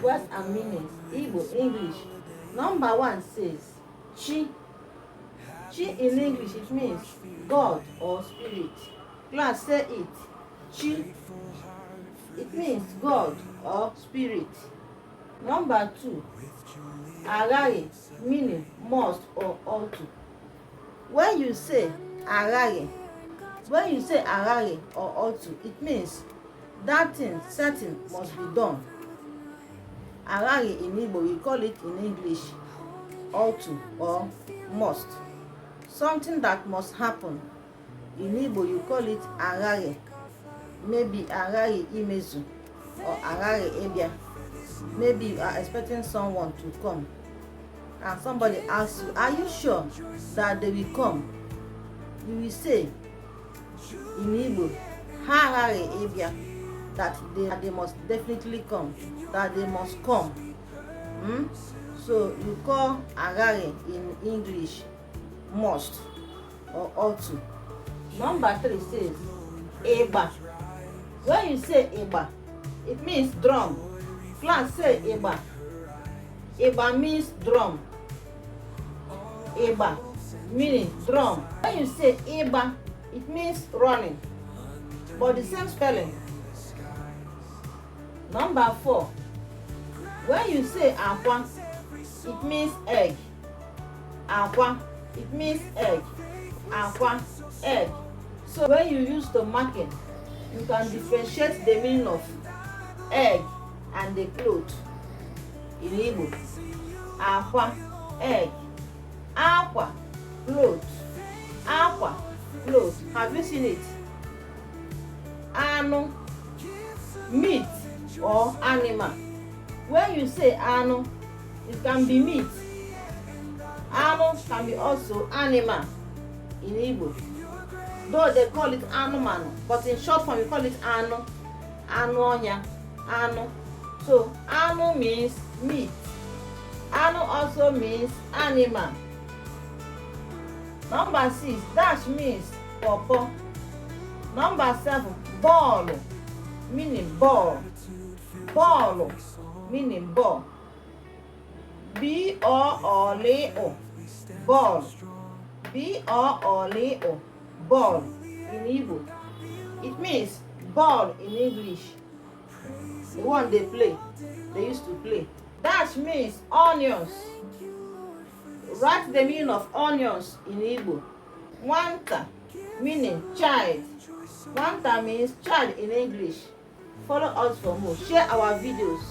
Words and meanings. Igbo, English. Number one says chi. Chi in English it means God or spirit. Class say it. Chi. It means God or spirit. Number two, agaghị meaning must or ought to. When you say agaghị or ought to, it means that thing certain must be done. Agaghị in Igbo, we call it in English ought to or must. Something that must happen. In Igbo, you call it agaghị. Maybe agaghị imezu or agaghị ịbịa. Maybe you are expecting someone to come and somebody asks you, are you sure that they will come? You will say in Igbo, ha agaghị ịbịa, that they must definitely come, that they must come. So you call agaghị in English must or ought to. Number three says igba. When you say igba, it means drum. Class say igba. Igba means drum. Igba meaning drum. When you say igba, it means running, but the same spelling. Number four, when you say akwa, it means egg. Akwa, it means egg. Akwa, egg. So when you use the marking, you can differentiate the meaning of egg and the cloth. In Igbo, akwa, egg. Aqua, cloth. Aqua, cloth. Have you seen it? Anu, meat or animal. When you say anu, it can be meat. Anu can be also animal in Igbo. Though they call it anumanu, but in short form we call it anu. Anu onya, anu. So anu means meat. Anu also means animal. Number six, dash means pawpaw. Number seven, ball meaning ball. Ball meaning ball. B-O-O-L-O, ball. B-O-O-L-O, ball in Igbo. It means ball in English. The one they used to play. Dash means onions. Write the meaning of onions in Igbo. Nwata meaning child. Nwata means child in English. Follow us for more. Share our videos.